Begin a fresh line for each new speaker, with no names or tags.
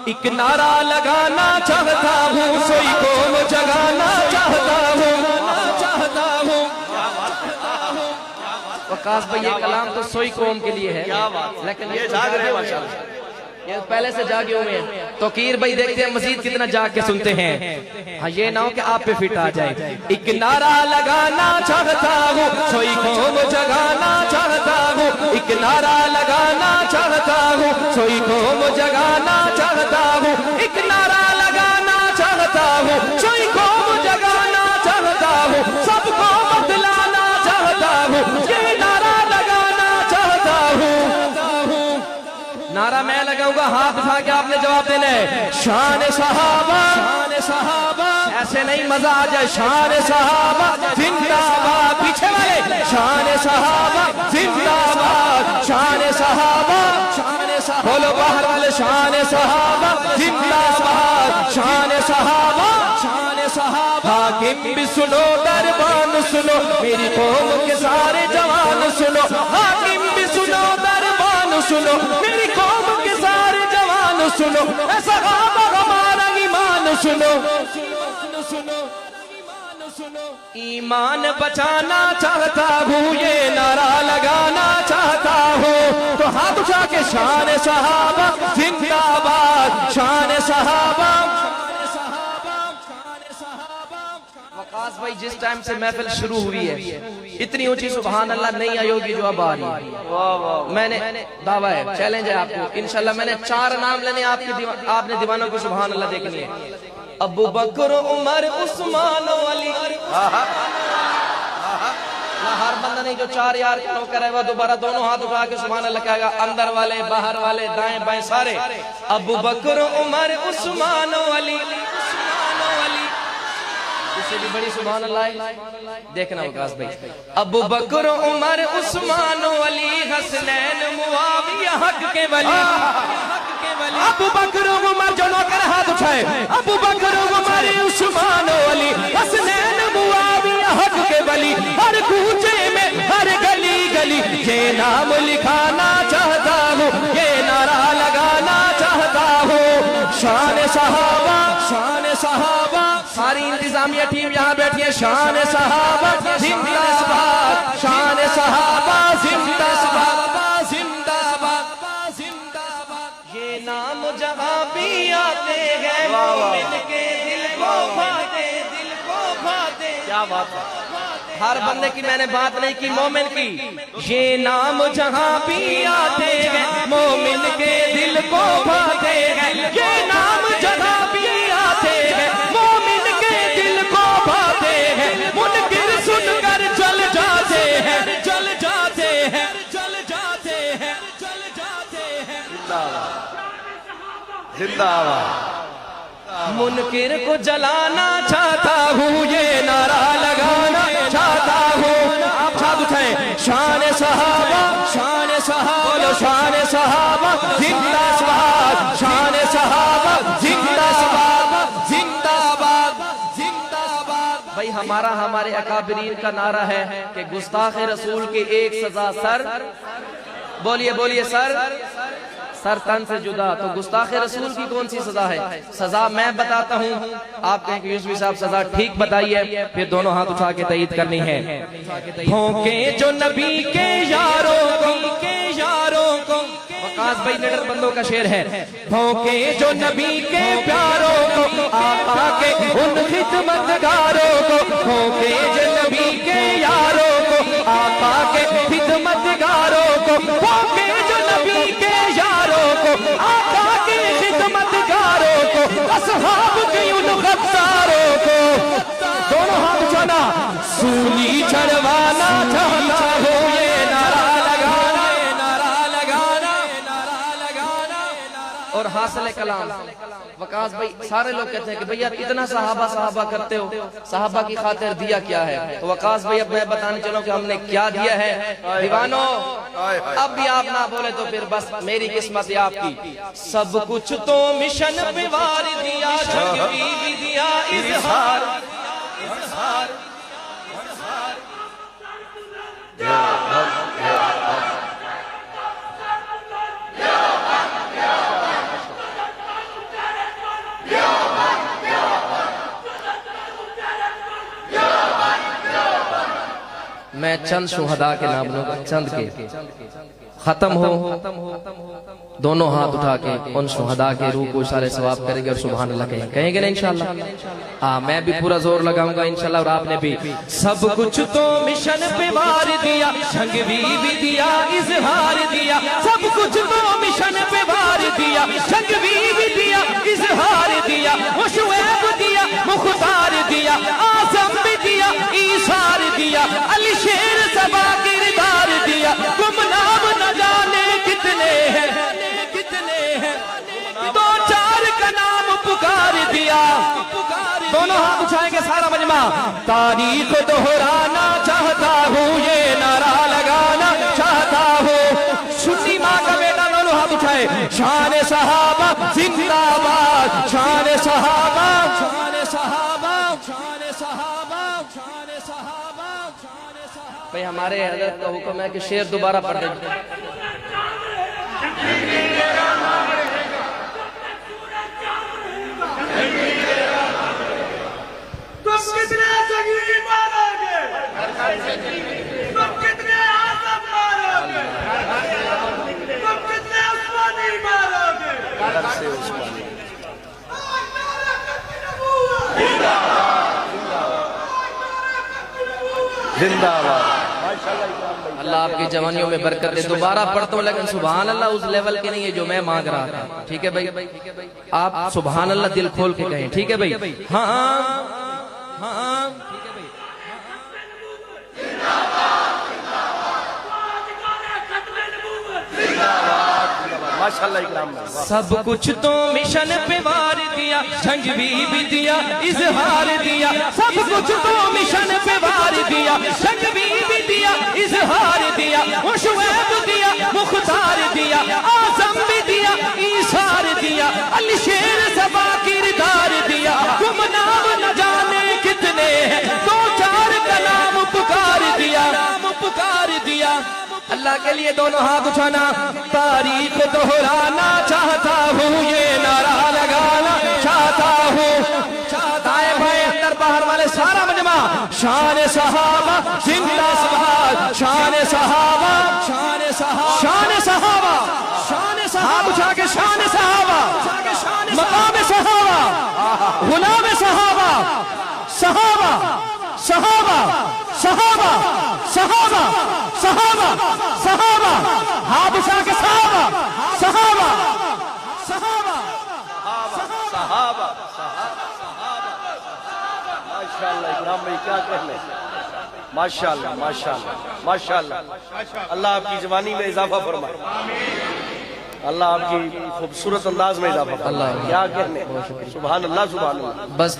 ایک نعرہ لگانا چاہتا ہوں سوئی قوم جگانا چاہتا ہوں وقاص بھائی یہ کلام تو سوئی قوم کے لیے ہے لیکن یہ جاگ رہے ہیں یہ پہلے سے جاگے ہوئے ہیں توقیر بھائی دیکھتے ہیں مزید کتنا جاگ کے سنتے ہیں ہاں یہ نہ ہو کہ آپ پہ فٹ آ جائے ایک نعرہ لگانا چاہتا ہوں سوئی قوم جگانا چاہتا ہوں ایک نعرہ لگانا چاہتا ہوں سوئی قوم جگانا چاہتا ہوں ایک نعرہ لگانا چاہتا ہوں سوئی قوم جگانا چاہتا ہوں سب کو بدلانا چاہتا ہوں یہ نعرہ لگانا چاہتا ہوں نعرہ میں لگاؤں گا ہاتھ اٹھا کے آپ نے جواب دینا ہے شان صحابہ ایسے نہیں مزہ آ جائے شان صحابہ زندہ باد پیچھے والے شان صحابہ زندہ باد شان صحابہ بولو باہر والے شان صحابہ زندہ باد شان صحابہ حاکم بھی سنو دربان سنو میری قوم کے سارے جوان سنو حاکم بھی سنو دربان سنو میری قوم کے سارے جوان سنو اے صحابہ ہمارا ایمان سنو ایمان بچانا چاہتا ہوں یہ نعرہ لگانا چاہتا ہوں تو ہاتھ اٹھا کے شان صحابہ زندہ باد شان صحابہ وقاص بھائی جس ٹائم سے محفل شروع ہوئی ہے اتنی اونچی سبحان اللہ نہیں آئی ہوگی جو اب آ رہی ہے میں نے دعویٰ ہے چیلنج ہے آپ کو انشاءاللہ میں نے 4 نام لینے آپ نے دیوانوں کی سبحان اللہ دیکھنی ہے ابو بکر عمر عثمان و علی ہر بندہ نہیں جو 4 یار کھڑو کرے وہ دوبارہ دونوں ہاتھ اٹھا کے سبحان اللہ کہے گا اندر والے باہر والے دائیں بائیں سارے ابو بکر عمر عثمان و علی اس سے بھی بڑی سبحان اللہ دیکھنا وقاص بھائی ابو بکر عمر عثمان و علی حسنین معاویہ حق کے ولی ابو بکر عمر جو نوکر ہاتھ اٹھائے ابو بکر عمر عثمان و علی حسنین معاویہ حق کے ولی ہر کوچے میں ہر گلی گلی یہ نام لکھانا چاہتا ہوں یہ نعرہ لگانا چاہتا ہوں شان صحابہ ساری انتظامیہ ٹیم یہاں بیٹھی ہے شان صحابہ زندہ باد شان صحابہ زندہ باد یہ نام جہاں بھی آتے ہیں مومن کے دل کو بھاتے کیا بات ہے ہر بندے کی میں نے بات نہیں کی مومن کی یہ نام جہاں بھی آتے ہیں مومن کے دل کو بھاتے ہیں یہ نام جہاں بھی آتے ہیں مومن کے دل کو بھاتے ہیں منکر سن کر جل جاتے ہیں
زندہ باد
منکر کو جلانا چاہتا ہوں یہ نعرہ لگانا چاہتا ہوں آپ ہاتھ اٹھائیں شان صحابہ بولو شان صحابہ زندہ باد شان صحابہ زندہ باد بھائی ہمارے اکابرین کا نعرہ ہے کہ گستاخ رسول کی ایک سزا سر بولیے سر تن سے جدا تو گستاخ رسول کی کون سی سزا ہے سزا میں بتاتا ہوں آپ کہیں کہ یوسفی صاحب سزا ٹھیک بتائیے پھر دونوں ہاتھ اٹھا کے تائید کرنی ہے بھونکے جو نبی کے یاروں کو وقاص بھائی نڈر بندوں کا شعر ہے بھونکے جو نبی کے پیاروں کو آقا کے ان خدمتگاروں کو بھونکے جو نبی کے یاروں کو آقا کے خدمتگاروں کو بھونکے جو نبی کے یاروں کو آقا کے خدمتگاروں کو اصحاب کے ان غداروں کو دونوں ہاتھ اٹھانا سولی چڑھوانا چاہتا ہوں یہ نعرہ لگانا اور حاصل کلام وقاص بھائی سارے لوگ کہتے ہیں کہ بھئی اتنا صحابہ کرتے ہو صحابہ کی خاطر دیا کیا ہے تو وقاص بھئی اب میں بتانے چلوں کہ ہم نے کیا دیا ہے دیوانوں اب بھی آپ نہ بولے تو پھر بس میری قسمت ہے آپ کی سب کچھ تو مشن پہ وار دیا جھنگ بھی دیا اظہار میں چند شہداء کے نام لوں گا، چند کے ختم ہو دونوں ہاتھ اٹھا کے ان شہداء کے روح کو اشارے ثواب کریں گے اور سبحان اللہ کہیں گے نا انشاءاللہ۔ میں بھی پورا زور لگاؤں گا انشاءاللہ، اور آپ نے بھی۔ سب کچھ تو مشن پہ وار دیا، جنگ بھی دیا، اظہار دیا، سب کچھ تو مشن پہ وار دیا، جنگ بھی دیا، اظہار دیا، وہ شعیب دیا، مختار دیا، آزم بھی دیا، ایثار دیا، علی شیر سبا کردار دیا، گمنام نہ جانے کتنے ہیں، دو چار کا نام پکار دیا۔ دونوں ہاتھ اٹھائیں گے سارا مجمع۔ تاریخ دہرانا چاہتا ہوں، یہ نعرہ لگانا چاہتا ہوں، سنی ماں کا بیٹا دونوں ہاتھ اٹھائے۔ شان صحابہ زندہ باد، شان صحابہ، شان صحابہ، شان صحابہ، شان صحابہ، شان صحابہ۔ بھئی ہمارے حضرت کا حکم ہے کہ شعر دوبارہ پڑھ دیں۔
تم کتنے جنگی مارو گے، تم کتنے آزم مارو گے، تم کتنے عثمانی مارو گے۔
زندہ آباد۔
اللہ آپ کی جوانیوں میں برکت دے۔ دوبارہ پڑھتا ہوں لیکن سبحان اللہ اس لیول کے نہیں ہے جو میں مانگ رہا تھا، ٹھیک ہے بھائی؟ آپ سبحان اللہ دل کھول کے کہیں، ٹھیک ہے بھائی؟ ہاں ہاں،
ماشاءاللہ اکرام۔
سب کچھ تو مشن پہ وار دیا، جنگ بھی دیا، اظہار دیا، سب کچھ تو مشن پہ وار دیا، جنگ بھی دیا، اظہار دیا، وہ شعیب دیا، مختار دیا، آزم بھی دیا، ایثار دیا، علی شیر سبا کردار دیا، گمنام نہ جانے کتنے ہیں، دو چار کا نام پکار دیا، پکار دیا۔ اللہ کے لیے دونوں ہاتھ اٹھانا۔ تاریخ دہرانا چاہتا ہوں، یہ نعرہ لگانا چاہتا ہوں، دائیں بائیں اندر باہر والے سارا مجمع۔ شان صحابہ زندہ باد، شان صحابہ، شان صحابہ، شان صحابہ، شان صحابہ، ہاتھ اٹھا کے شان صحابہ، مقام صحابہ، غلام صحابہ، صحابہ، صحابہ، صحابہ، صحابہ، صحابہ، صحابہ، ہاتھ اٹھا کے صحابہ، صحابہ، صحابہ،
صحابہ، ماشاءاللہ اکرام بھائی کیا کہنے۔ ماشاءاللہ ماشاءاللہ ماشاءاللہ، اللہ آپ کی جوانی میں اضافہ فرمائے، اللہ آپ کی خوبصورت انداز میں اضافہ فرمائے، کیا کہنے۔ سبحان اللہ سبحان اللہ۔
بس